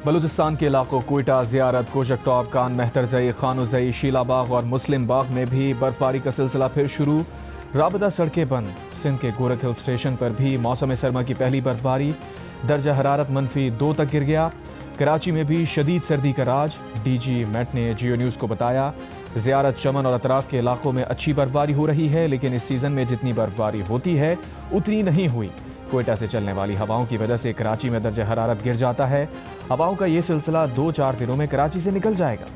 बलूचिस्तान के इलाकों कोयटा, ज़ियारत, कोशक टॉप, कान मेहतरजई, खानोजई, शीलाबाग और मुस्लिम बाग में भी बर्फबारी का सिलसिला फिर शुरू। राबता सड़कें बंद। सिंध के गोरख हिल स्टेशन पर भी मौसम सरमा की पहली बर्फबारी। दर्जा हरारत -2 तक गिर गया। कराची में भी शदीद सर्दी का राज। डीजी मेट ने जियो न्यूज़ को बताया, ज़ियारत, चमन और अतराफ के इलाकों में अच्छी बर्फबारी हो रही है, लेकिन इस सीज़न में जितनी बर्फबारी होती है उतनी नहीं हुई। कोयटा से चलने वाली हवाओं की वजह से कराची में दर्जा हरारत गिर जाता है। हवाओं का ये सिलसिला 2-4 दिनों में कराची से निकल जाएगा।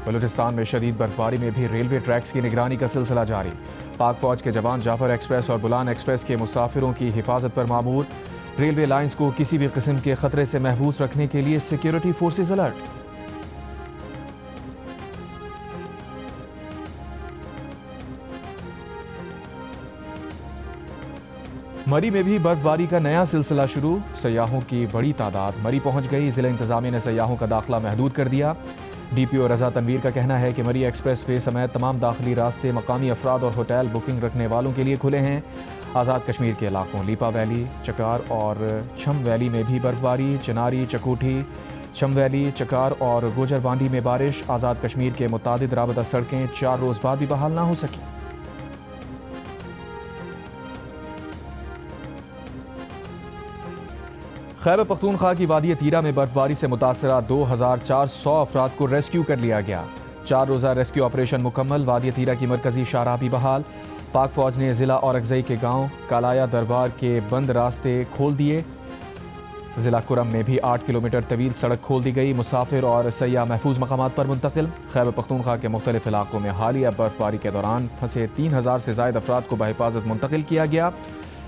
बलूचिस्तान में शदीद बर्फबारी में भी रेलवे ट्रैक्स की निगरानी का सिलसिला जारी। पाक फौज के जवान जाफर एक्सप्रेस और बुलान एक्सप्रेस के मुसाफिरों की हिफाजत पर मामूर। रेलवे लाइंस को किसी भी किस्म के खतरे से महफूज रखने के लिए सिक्योरिटी फोर्सेज अलर्ट। मरी में भी बर्फबारी का नया सिलसिला शुरू। सयाहों की बड़ी तादाद मरी पहुंच गई। जिला इंतजामिया ने सयाहों का दाखिला महदूद कर दिया। डीपीओ रजा तनवीर का कहना है कि मरी एक्सप्रेस वे समेत तमाम दाखिली रास्ते मकामी अफराद और होटल बुकिंग रखने वालों के लिए खुले हैं। आज़ाद कश्मीर के इलाकों लीपा वैली, चकार और छम वैली में भी बर्फबारी। चनारी, चकोठी, छम वैली, चकार और गोजर बांडी में बारिश। आज़ाद कश्मीर के मुतादिद राबता सड़कें 4 रोज़ बाद भी बहाल ना हो सकी। खैबर पख्तूनख्वा की वादी तीरा में बर्फबारी से मुतासरा 2400 अफराद को रेस्क्यू कर लिया गया। 4 रोज़ा रेस्क्यू ऑपरेशन मुकम्मल। वादी तीरा की मरकजी शाहराह भी बहाल। पाक फौज ने ज़िला और अगजई के गांव कालाया दरबार के बंद रास्ते खोल दिए। ज़िला कुरम में भी 8 किलोमीटर तवील सड़क खोल दी गई। मुसाफिर और सयाह महफूज मकामात पर मुंतकिल। खैबर पख्तूनख्वा के मुख्तलिफ इलाकों में हालिया बर्फबारी के दौरान फंसे 3000 से ज़ायद अफराद को बहिफाजत मुंतकिल किया गया।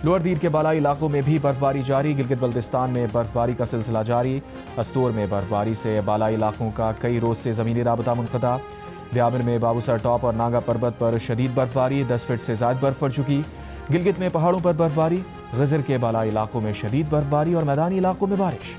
लोअर दीर के बालाई इलाकों में भी बर्फबारी जारी। गिलगित बल्तिस्तान में बर्फबारी का सिलसिला जारी। अस्तोर में बर्फबारी से बालाई इलाकों का कई रोज़ से ज़मीनी राबता मुनक़ता। ब्याबर में बाबूसर टॉप और नागा पर्वत पर शदीद बर्फबारी। 10 फीट से ज़ायद बर्फ़ पड़ चुकी। गिलगित में पहाड़ों पर बर्फबारी। गज़र के बालाई इलाकों में शदीद बर्फबारी और मैदानी इलाकों में बारिश।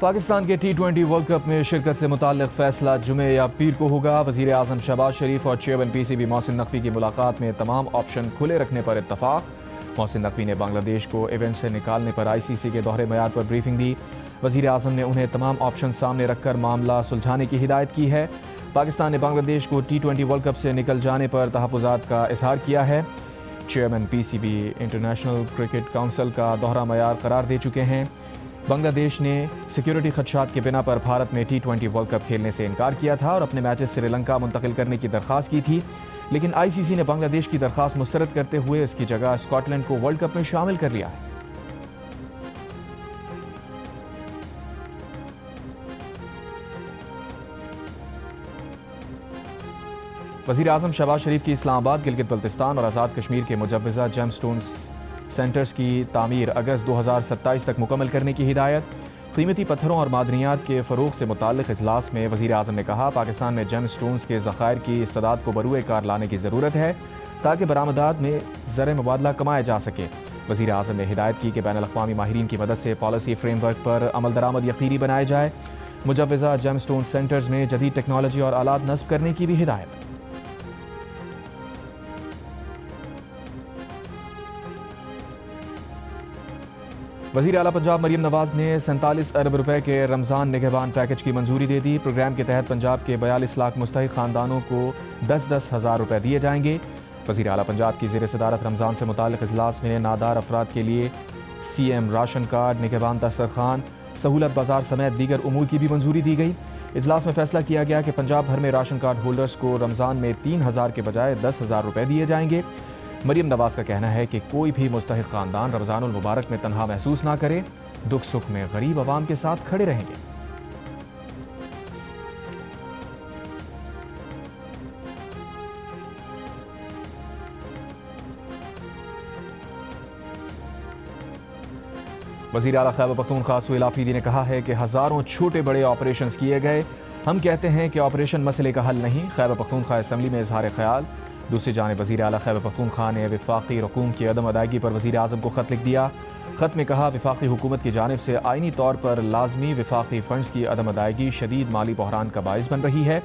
पाकिस्तान के T20 वर्ल्ड कप में शिरकत से मुताल्लिक़ फैसला जुमे या पीर को होगा। वज़ीर आज़म शहबाज शरीफ और चेयरमैन PCB मोहसिन नकवी की मुलाकात में तमाम ऑप्शन खुले रखने पर इत्तफाक। मोहसिन नकवी ने बांग्लादेश को इवेंट से निकालने पर ICC के दोहरे मयार पर ब्रीफिंग दी। वज़ीर आज़म ने उन्हें तमाम ऑप्शन सामने रखकर मामला सुलझाने की हिदायत की है। पाकिस्तान ने बांग्लादेश को T20 वर्ल्ड कप से निकल जाने पर तहफ़्फ़ुज़ात का इज़हार किया है। Chairman PCB international cricket council का दोहरा मयार करार दे चुके हैं। बांग्लादेश ने सिक्योरिटी खदशात के बिना पर भारत में T20 वर्ल्ड कप खेलने से इनकार किया था और अपने मैचेस श्रीलंका मुंतकिल करने की दरख्वास्त की थी, लेकिन ICC ने बांग्लादेश की दरख्वास्त मुस्तरद करते हुए इसकी जगह स्कॉटलैंड को वर्ल्ड कप में शामिल कर लिया है। वज़ीर आज़म शहबाज शरीफ की इस्लामाबाद, गिलगित बल्तिस्तान और आज़ाद कश्मीर के मुजव्वज़ा जेमस्टोन्स सेंटर्स की तामीर अगस्त 2027 तक मुकम्मल करने की हिदायत। कीमती पत्थरों और मादनियात के फ़रोग़ से मुताल्लिक़ इजलास में वज़ीर आज़म ने कहा, पाकिस्तान में जेम स्टोन्स के ज़ख़ायर की इस्तादाद को बरूए कार लाने की ज़रूरत है ताकि बरामदात में ज़र मुबादला कमाया जा सके। वज़ीर आज़म ने हिदायत की कि बैनुल-अक़वामी माहिरीन की मदद से पॉलिसी फ्रेमवर्क पर अमल दरामद यकीनी बनाया जाए। मुजव्वज़ा जेम स्टोन सेंटर्स में जदीद टेक्नोलॉजी और आलात नस्ब करने की भी हिदायत। वज़ीर आला पंजाब मरीम नवाज़ ने 47 अरब रुपए के रमज़ान निगहबान पैकेज की मंजूरी दे दी। प्रोग्राम के तहत पंजाब के 42 लाख मुस्तहिक़ ख़ानदानों को 10-10 हज़ार रुपए दिए जाएंगे। वज़ीर आला पंजाब की ज़ेर सदारत रमज़ान से मुताल्लिक़ इजलास में नादार अफराद के लिए CM राशन कार्ड, निगहबान दस्तरखान, सहूलत बाजार समेत दीगर उमूर की भी मंजूरी दी गई। इजलास में फैसला किया गया कि पंजाब भर में राशन कार्ड होल्डर्स को रमज़ान में 3,000 के बजाय 10,000 रुपए दिए जाएंगे। मरीम नवाज़ का कहना है कि कोई भी मुस्तहिक़ ख़ानदान रमज़ानुल मुबारक में तन्हा महसूस ना करे, दुख सुख में गरीब आवाम के साथ खड़े रहेंगे। वज़ीर आला खैबर पख्तूनख्वा सुहेल आफरीदी ने कहा है कि हज़ारों छोटे बड़े ऑपरेशंस किए गए। हम कहते हैं कि ऑपरेशन मसले का हल नहीं। खैबर पख्तूनख्वा असम्बली में इजहार ख्याल। दूसरी जानिब वज़ीर आला खैबर पख्तूनख्वा ने वफाकी रकूम की अदम अदायगी पर वज़ीर आज़म को ख़त लिख दिया। ख़त में कहा, वफाकी हुकूमत की जानिब से आइनी तौर पर लाजमी वफाकी फ़ंड्स की अदम अदायगी शदीद माली बहरान का बाइस बन रही है।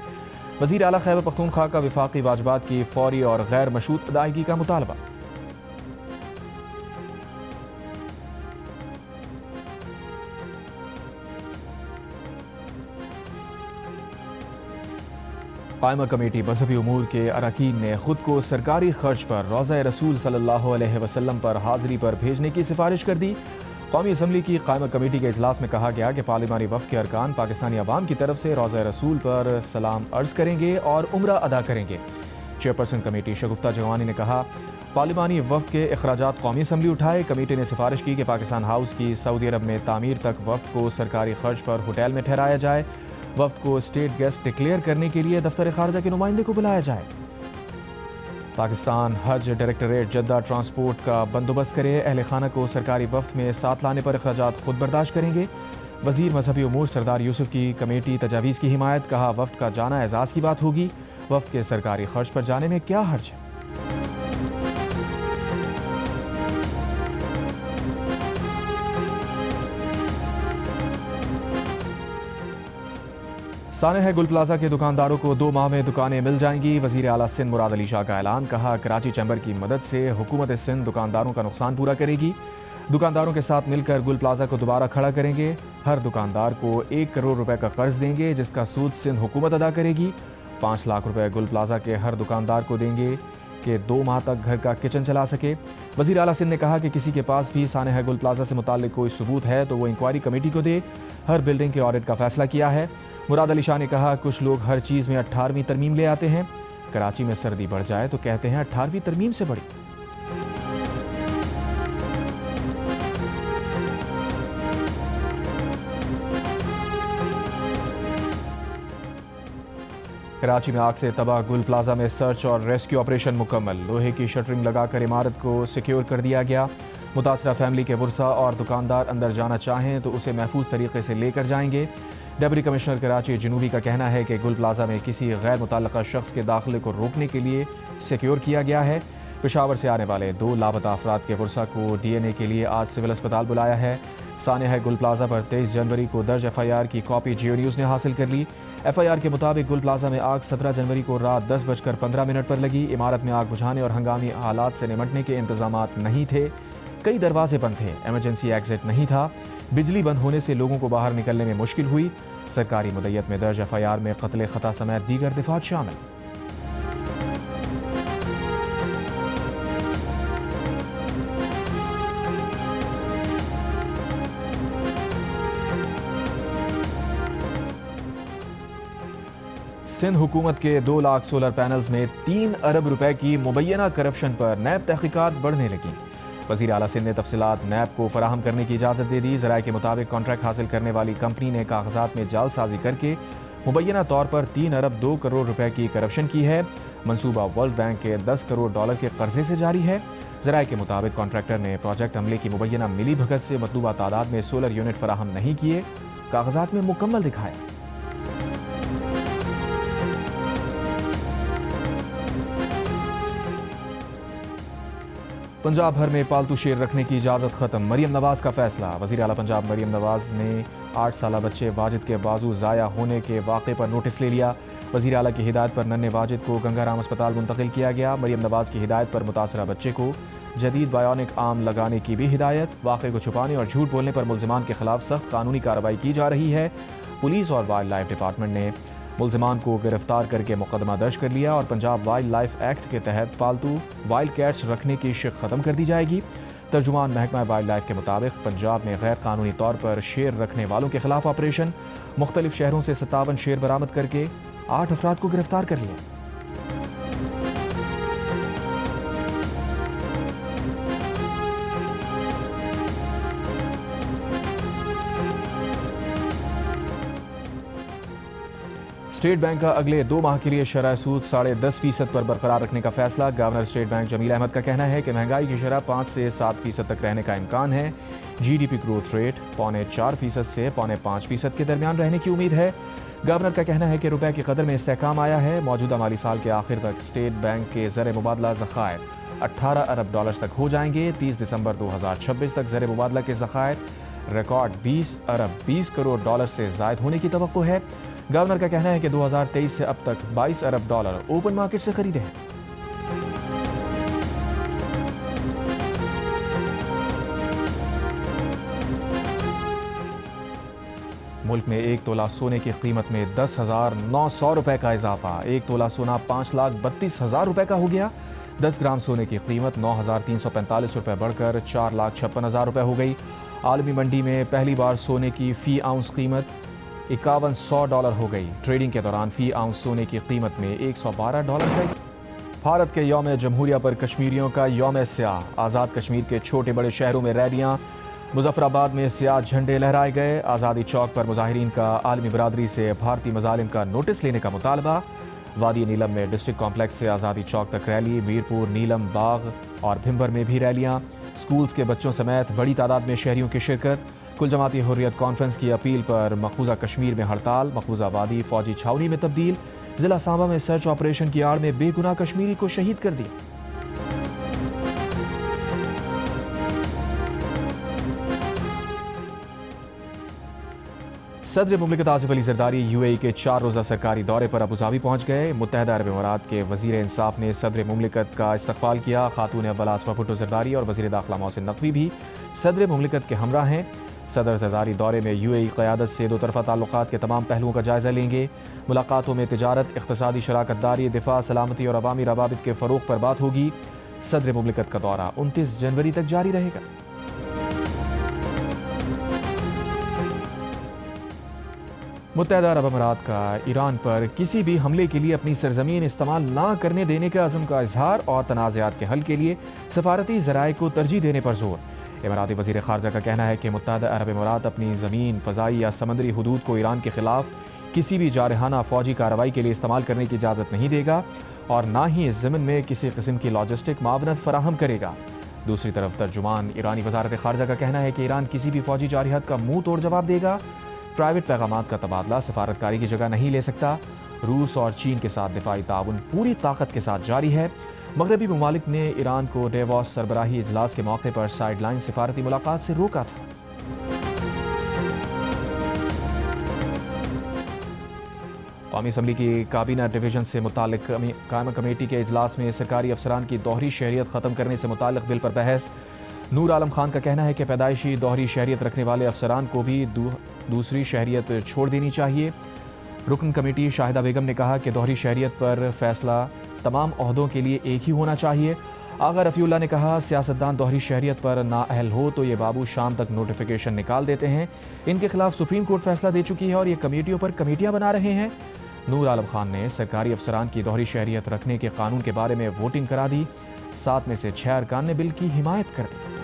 वज़ीर आला खैबर पख्तूनख्वा का वफाकी वाजबात की फ़ौरी और गैर मशरूत अदायगी का मुतालबा। कायमा कमेटी मजहबी उमूर के अरकान ने खुद को सरकारी खर्च पर रोज़ा रसूल सल्लल्लाहु अलैहि वसल्लम पर हाज़िरी पर भेजने की सिफारिश कर दी। कौमी असम्बली की कायमा कमेटी के इजलास में कहा गया कि पार्लिमानी वफ़द के अरकान पाकिस्तानी अवाम की तरफ से रोज़ा रसूल पर सलाम अर्ज़ करेंगे और उम्रा अदा करेंगे। चेयरपर्सन कमेटी शगुफ्ता जवानी ने कहा, पार्लिमानी वफ़द के अखराजात कौमी असम्बली उठाए। कमेटी ने सिफारिश की कि पाकिस्तान हाउस की सऊदी अरब में तामीर तक वफ़द को सरकारी खर्च पर होटल में ठहराया जाए। वफ़द को स्टेट गेस्ट डिक्लेयर करने के लिए दफ्तर खारजा के नुमाइंदे को बुलाया जाए। पाकिस्तान हज डायरेक्टरेट जद्दा ट्रांसपोर्ट का बंदोबस्त करे। अहल खाना को सरकारी वफ़द में साथ लाने पर अखराजात खुद बर्दाश्त करेंगे। वज़ीर मजहबी उमूर सरदार यूसुफ की कमेटी तजावीज़ की हिमायत। कहा, वफ़द का जाना एजाज़ की बात होगी, वफ़द के सरकारी खर्च पर जाने में क्या हर्ज है। सानेह गुल प्लाजा के दुकानदारों को 2 माह में दुकानें मिल जाएंगी। वज़ीर आला सिंध मुराद अली शाह का ऐलान। कहा, कराची चैम्बर की मदद से हुकूमत सिंध दुकानदारों का नुकसान पूरा करेगी। दुकानदारों के साथ मिलकर गुल प्लाजा को दोबारा खड़ा करेंगे। हर दुकानदार को 1 करोड़ रुपए का कर्ज देंगे, जिसका सूद सिंध हुकूमत अदा करेगी। 5 लाख रुपए गुल प्लाजा के हर दुकानदार को देंगे कि 2 माह तक घर का किचन चला सके। वज़ीर आला सिंध ने कहा कि किसी के पास भी सानेह गुल प्लाजा से मुताल्लिक कोई सबूत है तो वो इंक्वायरी कमेटी को दे। हर बिल्डिंग के ऑडिट का फैसला किया है। मुराद अली शाह ने कहा, कुछ लोग हर चीज़ में 18वीं तरमीम ले आते हैं। कराची में सर्दी बढ़ जाए तो कहते हैं 18वीं तरमीम से बढ़ी। कराची में आग से तबाह गुल प्लाजा में सर्च और रेस्क्यू ऑपरेशन मुकम्मल। लोहे की शटरिंग लगाकर इमारत को सिक्योर कर दिया गया। मुतासरा फैमिली के वर्सा और दुकानदार अंदर जाना चाहें तो उसे महफूज तरीके से लेकर जाएंगे। डिप्टी कमिश्नर कराची जनूबी का कहना है कि गुल प्लाजा में किसी गैर मुतल्लका शख्स के दाखिले को रोकने के लिए सिक्योर किया गया है। पेशावर से आने वाले 2 लापता अफराद के वर्सा को DNA के लिए आज सिविल अस्पताल बुलाया है। सानेह गुल प्लाजा पर 23 जनवरी को दर्ज FIR की कॉपी जियो न्यूज़ ने हासिल कर ली। FIR के मुताबिक गुल प्लाजा में आग 17 जनवरी को रात 10:15 पर लगी। इमारत में आग बुझाने और हंगामी हालात से निमटने के इंतजामात नहीं थे। कई दरवाजे बंद थे, एमरजेंसी एग्जिट नहीं था। बिजली बंद होने से लोगों को बाहर निकलने में मुश्किल हुई। सरकारी मुद्दत में दर्ज FIR में कत्ल खता समेत दीगर दिफात शामिल। सिंध हुकूमत के 2 लाख सोलर पैनल्स में 3 अरब रुपए की मुबैना करप्शन पर नैब तहकीकात बढ़ने लगी। वज़ीर आला सिंध ने तफसीलात नैब को फराहम करने की इजाज़त दे दी। ज़राए के मुताबिक कॉन्ट्रैक्ट हासिल करने वाली कंपनी ने कागजात में जालसाजी करके मुबैना तौर पर 3 अरब 2 करोड़ रुपए की करप्शन की है। मंसूबा वर्ल्ड बैंक के $10 करोड़ के कर्जे से जारी है। ज़राए के मुताबिक कॉन्ट्रैक्टर ने प्रोजेक्ट अमले की मुबैना मिली भगत से मतलूबा तादाद में सोलर यूनिट फराहम नहीं किए, कागजात में मुकम्मल दिखाया। पंजाब भर में पालतू शेर रखने की इजाज़त ख़त्म। मरियम नवाज़ का फैसला। वज़ीर आला पंजाब मरियम नवाज़ ने 8 साला बच्चे वाजिद के बाजू ज़ाया होने के वाक़े पर नोटिस ले लिया। वज़ीर आला की हिदायत पर नन्हे वाजिद को गंगाराम अस्पताल मुंतकिल किया गया। मरियम नवाज़ की हिदायत पर मुतासरा बच्चे को जदीद बायोनिक आर्म लगाने की भी हिदायत। वाक़े को छुपाने और झूठ बोलने पर मुल्ज़िमान के खिलाफ सख्त कानूनी कार्रवाई की जा रही है। पुलिस और वाइल्ड लाइफ डिपार्टमेंट ने मुल्ज़िमान को गिरफ्तार करके मुकदमा दर्ज कर लिया और पंजाब वाइल्ड लाइफ एक्ट के तहत पालतू वाइल्ड कैट्स रखने की शिक ख़त्म कर दी जाएगी। तर्जुमान महकमा वाइल्ड लाइफ के मुताबिक पंजाब में गैर कानूनी तौर पर शेर रखने वालों के खिलाफ ऑपरेशन। मुख्तलिफ शहरों से 57 शेर बरामद करके 8 अफराद को गिरफ्तार कर लिया। स्टेट बैंक का अगले 2 माह के लिए शरह सूद 10.5% पर बरकरार रखने का फैसला। Governor State Bank Jameel Ahmad का कहना है कि महंगाई की शरह 5 से 7% तक रहने का इम्कान है। GDP ग्रोथ रेट 4.25% से 5.25% के दरमियान रहने की उम्मीद है। गवर्नर का कहना है कि रुपए की कदर में इस्तेहकाम आया है। मौजूदा माली साल के आखिर तक स्टेट बैंक के ज़र मुबादला ज़खायर 18 अरब डॉलर तक हो जाएंगे। 30 दिसंबर 2026 तक ज़र मुबादला के ज़खायर रिकॉर्ड 20 अरब 20 करोड़ डॉलर से ज़ायद होने की तवक्को है। गवर्नर का कहना है कि 2023 से अब तक 22 अरब डॉलर ओपन मार्केट से खरीदे हैं। मुल्क में 1 तोला सोने की कीमत में 10,900 रुपए का इजाफा। 1 तोला सोना 5,32,000 रुपए का हो गया। 10 ग्राम सोने की कीमत 9,345 रुपए बढ़कर 4,56,000 रुपए हो गई। आलमी मंडी में पहली बार सोने की फ़ी आउंस कीमत 5100 डॉलर हो गई। ट्रेडिंग के दौरान फ़ी आउंस सोने की कीमत में 112 डॉलर का भारत के यौम जमहूरिया पर कश्मीरियों का यौम स्याह। आज़ाद कश्मीर के छोटे बड़े शहरों में रैलियाँ। मुजफ्फराबाद में स्याह झंडे लहराए गए। आज़ादी चौक पर मुजाहिरीन का आलमी बरादरी से भारतीय मजालिम का नोटिस लेने का मुतालबा। वादी नीलम में डिस्ट्रिक्ट कॉम्प्लेक्स से आज़ादी चौक तक रैली। मीरपुर, नीलम, बाग और भिंबर में भी रैलियाँ। स्कूल्स के बच्चों समेत बड़ी तादाद में शहरियों की शिरकत। कुल जमाती हुर्रियत कॉन्फ्रेंस की अपील पर मकबूजा कश्मीर में हड़ताल। मकबूजा वादी फौजी छावनी में तब्दील। जिला सांबा में सर्च ऑपरेशन की आड़ में बेगुनाह कश्मीरी को शहीद कर दिया। सदर मुमलिकत आसिफ अली जरदारी यूएई के 4 रोज़ा सरकारी दौरे पर अबूधाबी पहुंच गए। मुत्तहदा अरब अमीरात के वज़ीर इंसाफ ने सदर मुमलिकत का इस्तकबाल किया। खातून अव्वल आसफा भुट्टो जरदारी और वज़ीर दाखिला मोहसिन नकवी भी सदर मुमलिकत के हमरा हैं। सदर जरदारी दौरे में यूएई क़यादत से दो तरफ़ा ताल्लुक़ात के तमाम पहलुओं का जायज़ा लेंगे। मुलाकातों में तिजारत, इक़्तिसादी शराकतदारी, दिफ़ा, सलामती और अवामी रवाबित के फ़रोग़ पर बात होगी। सदर मुमलिकत का दौरा 29 जनवरी तक जारी रहेगा। मुत्तहदा अरब अमीरात का ईरान पर किसी भी हमले के लिए अपनी सरजमीन इस्तेमाल ना करने देने के अज़म का इजहार और तनाज़ात के हल के लिए सफारती ज़राए को तरजीह देने पर जोर। इमाराती वज़ीर ख़ारजा का कहना है कि मुत्तहदा अरब अमीरात अपनी ज़मीन, फ़ज़ाई या समंदरी हदूद को ईरान के ख़िलाफ़ किसी भी जारहाना फ़ौजी कार्रवाई के लिए इस्तेमाल करने की इजाज़त नहीं देगा और ना ही इस ज़मीन में किसी किस्म की लॉजिस्टिक मावनत फराहम करेगा। दूसरी तरफ तर्जुमान ईरानी वज़ारत ख़ारजा का कहना है कि ईरान किसी भी फ़ौजी जारहत का मुँह तोड़ जवाब देगा। प्राइवेट पैगामात का तबादला सफारतकारी की जगह नहीं ले सकता। रूस और चीन के साथ दिफाई ताउन पूरी ताकत के साथ जारी है। मगरबी ममालिक ने ईरान को डेवॉस सरबराही इजलास के मौके पर साइडलाइन सिफारती मुलाकात से रोका था। कौमी असम्बली की काबीना डिवीजन से मुतालिक कायमा कमेटी के इजलास में सरकारी अफसरान की दोहरी शहरियत ख़त्म करने से मुतालिक बिल पर बहस। नूर आलम खान का कहना है कि पैदाइशी दोहरी शहरियत रखने वाले अफसरान को भी दूसरी शहरियत छोड़ देनी चाहिए। रुकन कमेटी शाहिदा बेगम ने कहा कि दोहरी शहरियत पर फैसला तमाम ओहदों के लिए एक ही होना चाहिए। आगा रफ़ीउल्लाह ने कहा सियासतदान दोहरी शहरियत पर नाअहल हो तो ये बाबू शाम तक नोटिफिकेशन निकाल देते हैं। इनके खिलाफ सुप्रीम कोर्ट फैसला दे चुकी है और ये कमेटियों पर कमेटियाँ बना रहे हैं। नूर आलम खान ने सरकारी अफसरान की दोहरी शहरियत रखने के कानून के बारे में वोटिंग करा दी। 7 में से 6 अरकान ने बिल की हिमायत कर दी।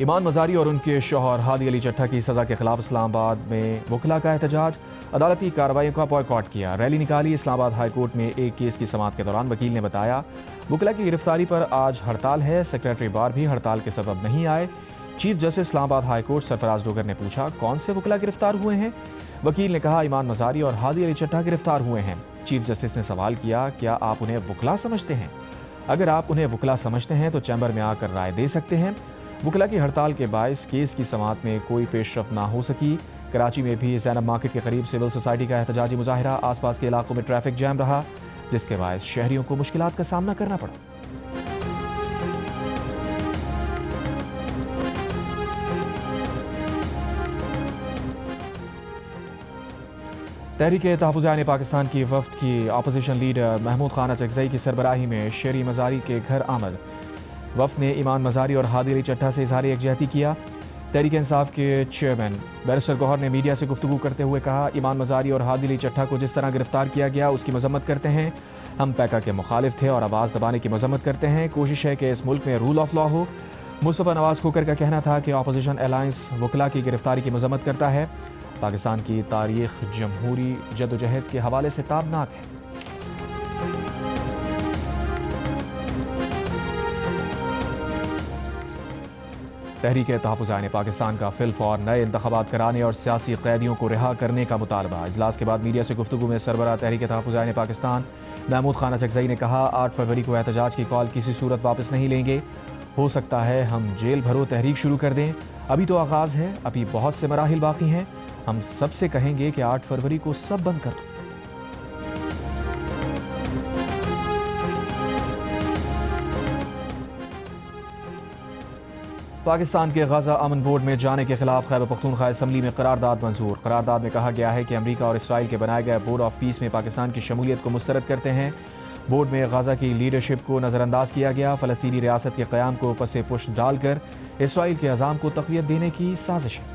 ईमान मजारी और उनके शौहर हादी अली चट्टा की सज़ा के खिलाफ इस्लामाबाद में वकला का एहतजाज। अदालती कार्रवाई का बॉयकॉट किया। रैली निकाली। इस्लामाबाद हाई कोर्ट में एक केस की समाअत के दौरान वकील ने बताया वकला की गिरफ्तारी पर आज हड़ताल है। सेक्रेटरी बार भी हड़ताल के सबब नहीं आए। Chief justice Islamabad high court Sarfaraz Dogar ने पूछा कौन से वकला गिरफ्तार हुए हैं। वकील ने कहा ईमान मजारी और हादी अली चट्टा गिरफ्तार हुए हैं। चीफ जस्टिस ने सवाल किया क्या आप उन्हें वकला समझते हैं? अगर आप उन्हें वकला समझते हैं तो चैम्बर में आकर राय दे सकते हैं। वकला की हड़ताल के बायस केस की समाअत में कोई पेशरफ ना हो सकी। कराची में भी ज़ैनब मार्केट के करीब सिविल सोसाइटी का एहतजाजी मुजाहिरा। आसपास के इलाकों में ट्रैफिक जैम रहा जिसके बायस शहरियों को मुश्किलात का सामना करना पड़ा। तहरीक तहफ़्फ़ुज़-ए-आईन पाकिस्तान की वफ़द की अपोजिशन लीडर महमूद खान अचकज़ई की सरबराही में शेरी मज़ारी के घर आमद। वफ़द ने ईमान मज़ारी और हादी अली चट्टा से इज़हार यकजहती किया। तहरीक इंसाफ के चेयरमैन बैरिस्टर गौहर ने मीडिया से गुफ्तगू करते हुए कहा ईमान मज़ारी और हादी अली चट्टा को जिस तरह गिरफ्तार किया गया उसकी मजम्मत करते हैं। हम पैका के मुखालिफ थे और आवाज़ दबाने की मजम्मत करते हैं। कोशिश है कि इस मुल्क में रूल ऑफ लॉ हो। मुस्तफ़ा नवाज़ खोकर का कहना था कि अपोजिशन अलायंस वकला की गिरफ्तारी की मजम्मत करता है। पाकिस्तान की तारीख जमहूरी जदोजहद के हवाले से ताबनाक है। तहरीक तहफ़्फ़ुज़ ने पाकिस्तान का फिल्फ और नए इंतख़ाबात कराने और सियासी कैदियों को रिहा करने का मुतालबा। इजलास के बाद मीडिया से गुफ्तगू में सरबराह तहरीक तहफ़्फ़ुज़ ने पाकिस्तान महमूद खान अचकज़ई ने कहा, 8 फरवरी को एहतजाज की कॉल किसी सूरत वापस नहीं लेंगे। हो सकता है हम जेल भरो तहरीक शुरू कर दें। अभी तो आगाज़ है, अभी बहुत से मराहिल बाकी हैं। हम सबसे कहेंगे कि 8 फरवरी को सब बंद कर दो। पाकिस्तान के गजा अमन बोर्ड में जाने के खिलाफ खैबर पख्तूनख्वा असम्बली में करारदाद मंजूर। करारदाद में कहा गया है कि अमेरिका और इसराइल के बनाए गए बोर्ड ऑफ पीस में पाकिस्तान की शमूलियत को मुस्तरद करते हैं। बोर्ड में गजा की लीडरशिप को नज़रअंदाज किया गया। फ़लस्तीनी रियासत के क़याम को पसे पुष्ट डालकर इसराइल के अज़ाम को तक़वियत देने की साजिश है।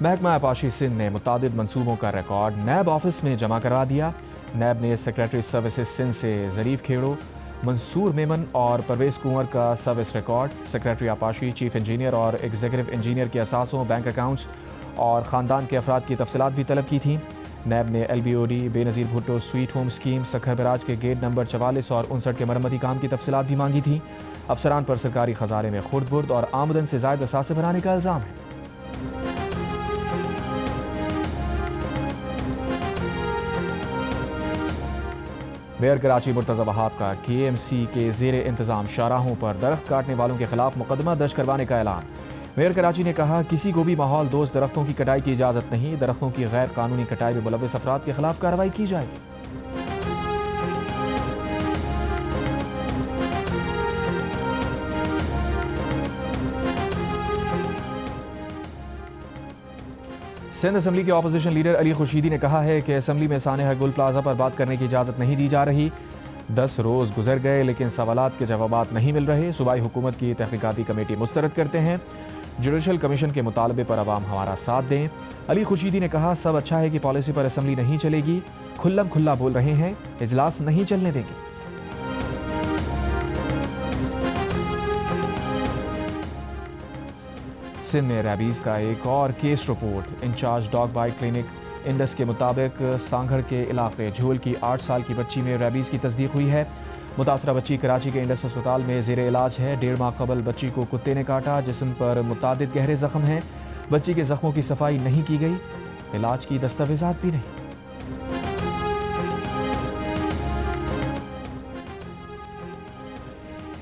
महकमा आबाशी सिंध ने मुतादिद मंसूबों का रिकॉर्ड नैब ऑफिस में जमा करवा दिया। नैब ने सेक्रेटरी सर्विसेज सिंध से ज़रीफ खेड़ो, मंसूर मेमन और परवेज कुंवर का सर्विस रिकॉर्ड, सेक्रेटरी आपाशी, चीफ इंजीनियर और एग्जीक्यूटिव इंजीनियर के असासों, बैंक अकाउंट्स और ख़ानदान के अफराद की तफसीलात भी तलब की थी। नैब ने LBOD, Benazir Bhutto sweet home scheme, Sukkur barrage के गेट नंबर 44 और 59 के मरम्मती काम की तफसीलात भी मांगी थी। अफसरान पर सरकारी खजाने में खुर्द बुर्द और आमदन से ज़ायद असासे बनाने का इल्ज़ाम है। मेयर कराची मुर्तज़ा वहाब का KMC के ज़ेर इंतज़ाम शाहराहों पर दरख्त काटने वालों के खिलाफ मुकदमा दर्ज करवाने का ऐलान। मेयर कराची ने कहा, किसी को भी माहौल दोस्त दरख्तों की कटाई की इजाज़त नहीं। दरख्तों की गैर कानूनी कटाई में मुलव्वस अफराद के खिलाफ कार्रवाई की जाएगी। सिंध असम्बली के अपोजिशन लीडर अली खुर्शीदी ने कहा है कि असम्बली में सानेहा गुल प्लाजा पर बात करने की इजाज़त नहीं दी जा रही। 10 रोज़ गुजर गए लेकिन सवालात के जवाबात नहीं मिल रहे। सूबाई हुकूमत की तहकीकाती कमेटी मुस्तरद करते हैं। जुडिशल कमीशन के मुतालबे पर अवाम हमारा साथ दें। अली खुर्शीदी ने कहा, सब अच्छा है कि पॉलिसी पर असम्बली नहीं चलेगी। खुल्लम खुल्ला बोल रहे हैं, इजलास नहीं चलने देंगे। सिंध में रैबीज़ का एक और case report. In-charge dog bite clinic Indus के मुताबिक सांगड़ के इलाके झोल की 8 साल की बच्ची में रैबीज़ की तस्दीक हुई है। मुतासरा बच्ची कराची के इंडस अस्पताल में ज़ेर इलाज है। 1.5 माह कबल बच्ची को कुत्ते ने काटा, जिस्म पर मुतादिद गहरे ज़ख्म हैं। बच्ची के ज़ख्मों की सफाई नहीं की गई, इलाज की दस्तावेज़ात भी नहीं।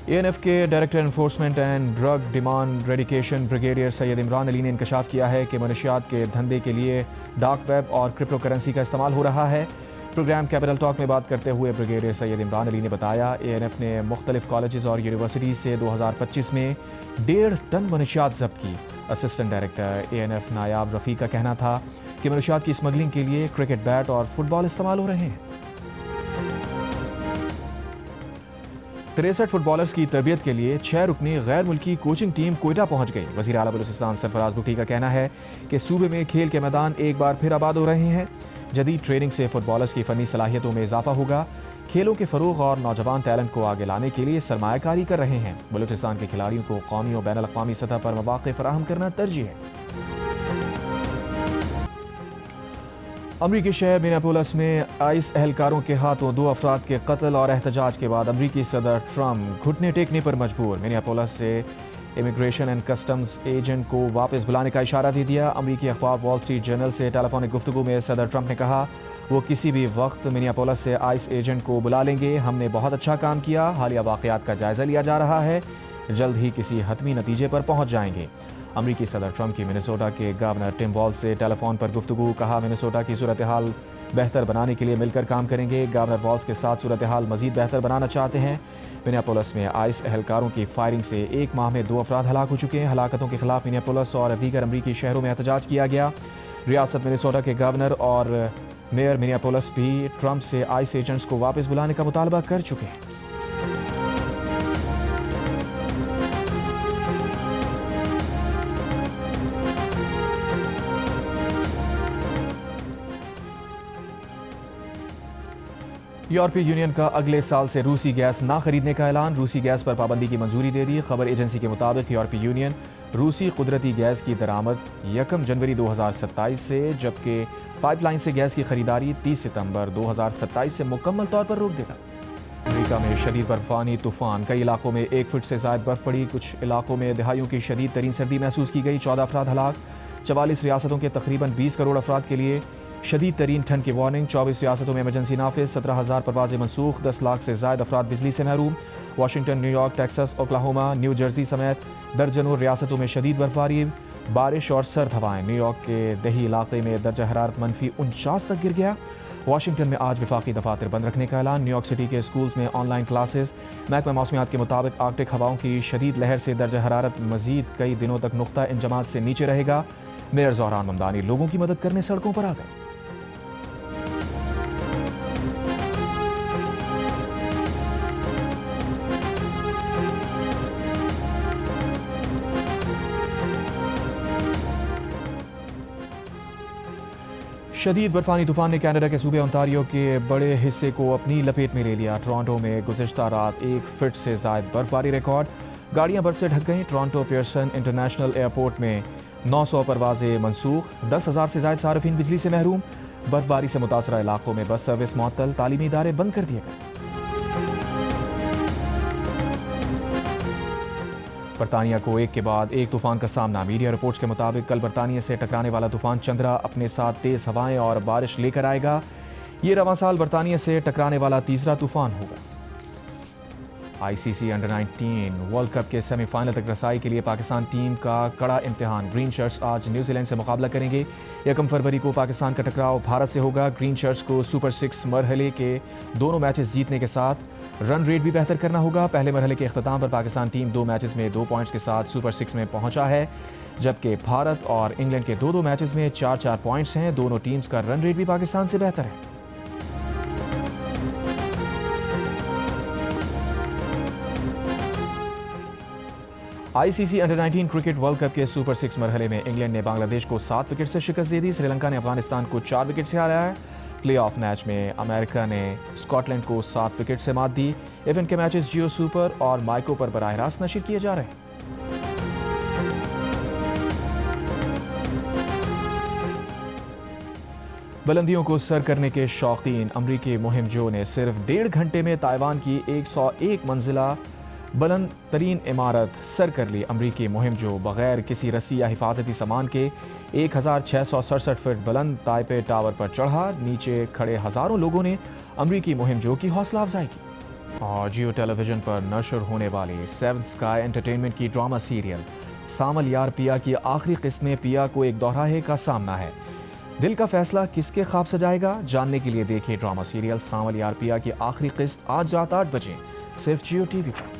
ANF के director enforcement and drug demand रेडिकेशन brigadier Syed Imran Ali ने इंकशाफ किया है कि मनशियात के धंधे के लिए डार्क वेब और क्रिप्टो करेंसी का इस्तेमाल हो रहा है। प्रोग्राम कैपिटल टॉक में बात करते हुए ब्रिगेडियर सैयद इमरान अली ने बताया, ANF ने मुख्तलिफ कॉलेजेस और यूनिवर्सिटीज़ से 2025 में 1.5 टन मनशियात जब्त की। असिस्टेंट डायरेक्टर ANF नायाब रफ़ी का कहना था कि मनशियात की स्मगलिंग के लिए क्रिकेट बैट और फुटबॉल इस्तेमाल हो रहे हैं। 63 फुटबॉलर्स की तरबियत के लिए 6 रुकनी गैर मुल्की कोचिंग टीम कोयटा पहुंच गई। वज़ीर आला बलूचिस्तान सरफराज भुट्टी का कहना है कि सूबे में खेल के मैदान एक बार फिर आबाद हो रहे हैं। जदीद ट्रेनिंग से फुटबॉलर्स की फ़नी सलाहियतों में इजाफा होगा। खेलों के फ़रोग़ और नौजवान टैलेंट को आगे लाने के लिए सरमायाकारी कर रहे हैं। बलूचिस्तान के खिलाड़ियों को कौमी और बैनुल अक़वामी सतह पर मौक़े फ़राहम करना तरजीह है। अमरीकी शहर मिनियापोलिस में आइस एहलकारों के हाथों 2 अफराद के कत्ल और एहतजाज के बाद अमरीकी सदर ट्रंप घुटने टेकने पर मजबूर। मिनियापोलिस से इमिग्रेशन एंड कस्टम्स एजेंट को वापस बुलाने का इशारा दे दिया। अमरीकी अखबार वॉल स्ट्रीट जर्नल से टेलीफोनिक गुफ्तगू में सदर ट्रंप ने कहा, वो किसी भी वक्त मिनियापोलिस से आइस एजेंट को बुला लेंगे। हमने बहुत अच्छा काम किया। हालिया वाक़यात का जायज़ा लिया जा रहा है। जल्द ही किसी हतमी नतीजे पर पहुँच जाएंगे। अमरीकी सदर ट्रंप की मिनेसोटा के गवर्नर टिम वॉल्स से टेलीफोन पर गुफ्तगू। कहा, मिनेसोटा की सूरत हाल बेहतर बनाने के लिए मिलकर काम करेंगे। गवर्नर वॉल्स के साथ सूरत हाल मज़ीद बेहतर बनाना चाहते हैं। मिनियापोलिस में आइस एहलकारों की फायरिंग से 1 माह में 2 अफराद हलाक हो चुके हैं। हलाकतों के खिलाफ मिनियापोलिस और दीगर अमरीकी शहरों में एहतजाज किया गया। रियासत मिनेसोटा के गवर्नर और मेयर मिनियापोलिस भी ट्रंप से आइस एजेंट्स को वापस बुलाने का मुतालबा कर चुके हैं। यूरोपीय यूनियन का अगले साल से रूसी गैस ना खरीदने का ऐलान। रूसी गैस पर पाबंदी की मंजूरी दे दी। खबर एजेंसी के मुताबिक यूरोपीय यूनियन रूसी कुदरती गैस की दरामद 1 जनवरी 2027 से, जबकि पाइपलाइन से गैस की खरीदारी 30 सितंबर 2027 से मुकम्मल तौर पर रोक देगा। अमेरिका में शदीद बर्फानी तूफान, कई इलाकों में 1 फुट से ज़ायद बर्फ पड़ी। कुछ इलाकों में दहाइयों की शदीद तरीन सर्दी महसूस की गई। 14 अफराद हलाक। 44 रियासतों के तकरीबन 20 करोड़ अफराद के लिए शदीद तरीन ठंड की वार्निंग। 24 रियासतों में इमरजेंसी नाफिज। 17,000 परवाजें मनसूख। 10 लाख से ज़ायद अफराद बिजली से महरूम। Washington, New York, Texas, Oklahoma, new Jersey समेत दर्जनों रियासतों में शदीद बर्फबारी, बारिश और सर्द हवाएं। न्यूयॉर्क के दही इलाके में दर्जा हरारत -49 तक गिर गया। वाशिंगटन में आज वफाकी दफातर बंद रखने का ऐलान। न्यूयॉर्क सिटी के स्कूल्स में ऑनलाइन क्लासेस। महकमा मौसमियात के मुताबिक आर्कटिक हवाओं की शदीद लहर से दर्जा हरारत मजीद कई दिनों तक नुख्ता इंजमात से नीचे रहेगा। मेयर ज़ोहरान ममदानी लोगों की मदद करने सड़कों पर आ गए। शदीद बर्फानी तूफान ने कनाडा के सूबे ओंटारियो के बड़े हिस्से को अपनी लपेट में ले लिया। टोरंटो में गुज़िश्ता रात 1 फुट से ज़ायद बर्फबारी रिकॉर्ड। गाड़ियां बर्फ से ढक गईं। टोरंटो पियर्सन इंटरनेशनल एयरपोर्ट में 900 परवाजें मनसूख। 10,000 से ज़ायद सार्फिन बिजली से महरूम। बर्फबारी से मुतासरा इलाकों में बस सर्विस मुअत्तल। तालीमी इदारे बंद कर दिए गए। बरतानिया को एक के बाद एक तूफान का सामना। मीडिया रिपोर्ट्स के मुताबिक कल बरतानिया से टकराने वाला तूफान चंद्रा अपने साथ तेज हवाएं और बारिश लेकर आएगा। ये रवां साल बरतानिया से टकराने वाला तीसरा तूफान होगा। ICC अंडर-19 वर्ल्ड कप के सेमीफाइनल तक रसाई के लिए पाकिस्तान टीम का कड़ा इम्तिहान। ग्रीन शर्ट्स आज न्यूजीलैंड से मुकाबला करेंगे। 1 फरवरी को पाकिस्तान का टकराव भारत से होगा। ग्रीन शर्ट्स को सुपर 6 मरहले के दोनों मैचेस जीतने के साथ रन रेट भी बेहतर करना होगा। पहले मरहले के अख्ताम पर पाकिस्तान टीम 2 मैचेस में 2 पॉइंट्स के साथ सुपर 6 में पहुंचा है, जबकि भारत और इंग्लैंड के 2 मैचेस में 4-4 पॉइंट्स हैं। दोनों टीम्स का रन रेट भी पाकिस्तान से बेहतर है। ICC under-19 cricket world cup के सुपर 6 मरहले में इंग्लैंड ने बांग्लादेश को 7 विकेट से शिकस्त दे दी। श्रीलंका ने अफगानिस्तान को 4 विकेट से हराया है। प्लेऑफ मैच में अमेरिका ने स्कॉटलैंड को 7 विकेट से मात दी। इवेंट के मैचेस जियो सुपर और माइको पर बराह रास्त नशर किए जा रहे हैं। बुलंदियों को सर करने के शौकीन अमरीकी मुहिमजों ने सिर्फ 1.5 घंटे में ताइवान की 101 मंजिला बुलंद तरीन इमारत सर कर ली। अमरीकी मुहिमजो बगैर किसी रस्सी या हिफाजती सामान के 1667 फीट बुलंद ताइपे टावर पर चढ़ा। नीचे खड़े हज़ारों लोगों ने अमरीकी मुहिमजो की हौसला अफजाई की। और जियो टेलीविजन पर नशर होने वाली 7th स्काई एंटरटेनमेंट की ड्रामा सीरियल सामल यार पिया की आखिरी किस्त में पिया को एक दोहराहे का सामना है। दिल का फैसला किसके ख्वाब सजाएगा, जानने के लिए देखिए ड्रामा सीरियल सामल यार पिया की आखिरी किस्त आज रात 8 बजे सिर्फ जियो टीवी पर।